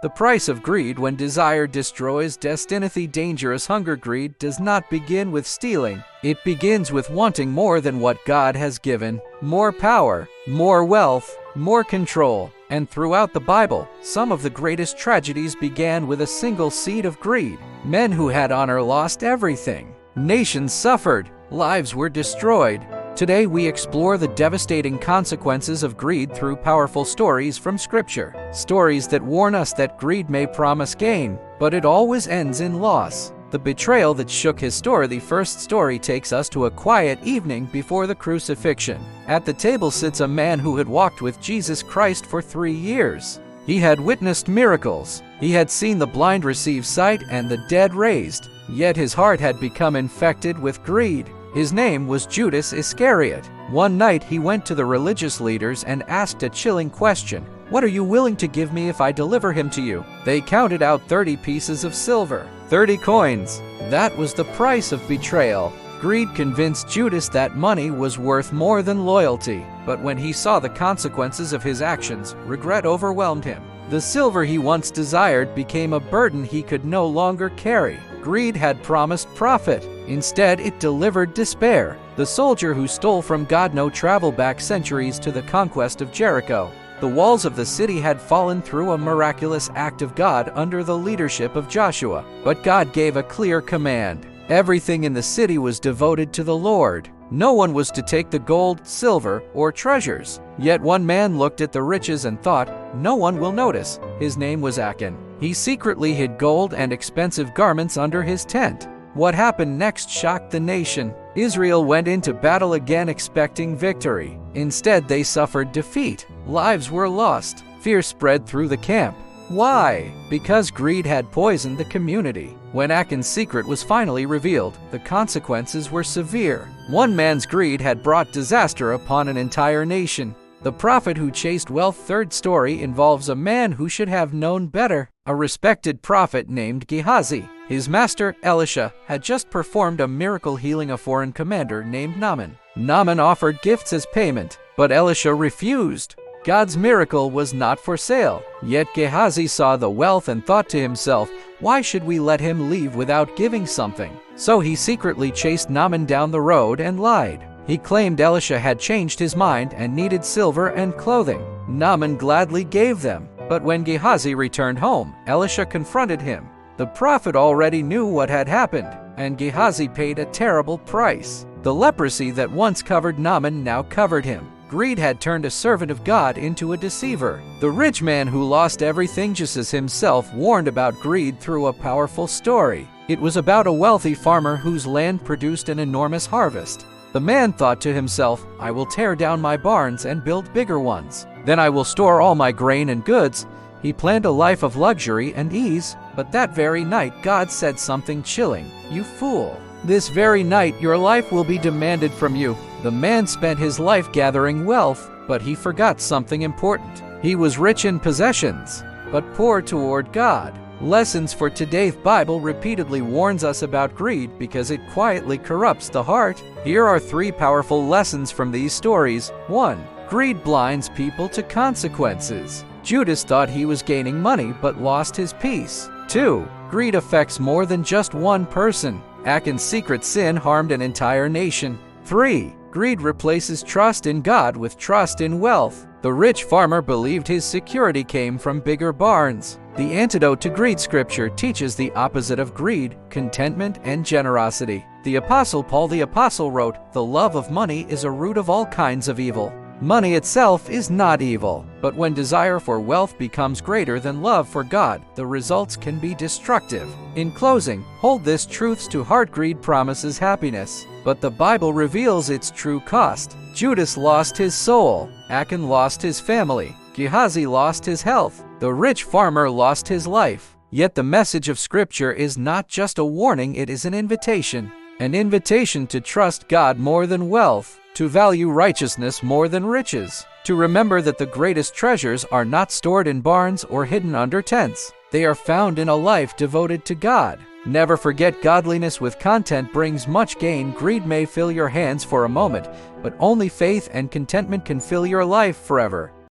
The price of greed when desire destroys destiny. Dangerous hunger. Greed does not begin with stealing. It begins with wanting more than what God has given. More power, more wealth, more control. And throughout the Bible, some of the greatest tragedies began with a single seed of greed. Men who had honor lost everything. Nations suffered. Lives were destroyed. Today we explore the devastating consequences of greed through powerful stories from Scripture. Stories that warn us that greed may promise gain, but it always ends in loss. The betrayal that shook his story. The first story takes us to a quiet evening before the crucifixion. At the table sits a man who had walked with Jesus Christ for 3 years. He had witnessed miracles. He had seen the blind receive sight and the dead raised. Yet his heart had become infected with greed. His name was Judas Iscariot. One night he went to the religious leaders and asked a chilling question. "What are you willing to give me if I deliver him to you?" They counted out 30 pieces of silver, 30 coins. That was the price of betrayal. Greed convinced Judas that money was worth more than loyalty. But when he saw the consequences of his actions, regret overwhelmed him. The silver he once desired became a burden he could no longer carry. Greed had promised profit. Instead, it delivered despair. The soldier who stole from God no travel back centuries to the conquest of Jericho. The walls of the city had fallen through a miraculous act of God under the leadership of Joshua. But God gave a clear command. Everything in the city was devoted to the Lord. No one was to take the gold, silver, or treasures. Yet one man looked at the riches and thought, "No one will notice." His name was Achan. He secretly hid gold and expensive garments under his tent. What happened next shocked the nation. Israel went into battle again expecting victory. Instead, they suffered defeat. Lives were lost. Fear spread through the camp. Why? Because greed had poisoned the community. When Achan's secret was finally revealed, the consequences were severe. One man's greed had brought disaster upon an entire nation. The prophet who chased wealth. Third story involves a man who should have known better. A respected prophet named Gehazi. His master, Elisha, had just performed a miracle healing a foreign commander named Naaman. Naaman offered gifts as payment, but Elisha refused. God's miracle was not for sale. Yet Gehazi saw the wealth and thought to himself, "Why should we let him leave without giving something?" So he secretly chased Naaman down the road and lied. He claimed Elisha had changed his mind and needed silver and clothing. Naaman gladly gave them. But when Gehazi returned home, Elisha confronted him. The prophet already knew what had happened, and Gehazi paid a terrible price. The leprosy that once covered Naaman now covered him. Greed had turned a servant of God into a deceiver. The rich man who lost everything Jesus himself warned about greed through a powerful story. It was about a wealthy farmer whose land produced an enormous harvest. The man thought to himself, "I will tear down my barns and build bigger ones. Then I will store all my grain and goods." He planned a life of luxury and ease, but that very night God said something chilling. "You fool! This very night your life will be demanded from you." The man spent his life gathering wealth, but he forgot something important. He was rich in possessions, but poor toward God. Lessons for today's Bible repeatedly warns us about greed because it quietly corrupts the heart. Here are 3 powerful lessons from these stories. 1. Greed blinds people to consequences. Judas thought he was gaining money but lost his peace. 2. Greed affects more than just one person. Achan's secret sin harmed an entire nation. 3. Greed replaces trust in God with trust in wealth. The rich farmer believed his security came from bigger barns. The antidote to greed. Scripture teaches the opposite of greed: contentment and generosity. The Apostle Paul the Apostle wrote, "The love of money is a root of all kinds of evil." Money itself is not evil, but when desire for wealth becomes greater than love for God, the results can be destructive. In closing, hold this truths to heart: greed promises happiness, but the Bible reveals its true cost. Judas lost his soul. Achan lost his family. Gehazi lost his health. The rich farmer lost his life. Yet the message of Scripture is not just a warning, it is an invitation. An invitation to trust God more than wealth, to value righteousness more than riches, to remember that the greatest treasures are not stored in barns or hidden under tents. They are found in a life devoted to God. Never forget, godliness with content brings much gain. Greed may fill your hands for a moment, but only faith and contentment can fill your life forever.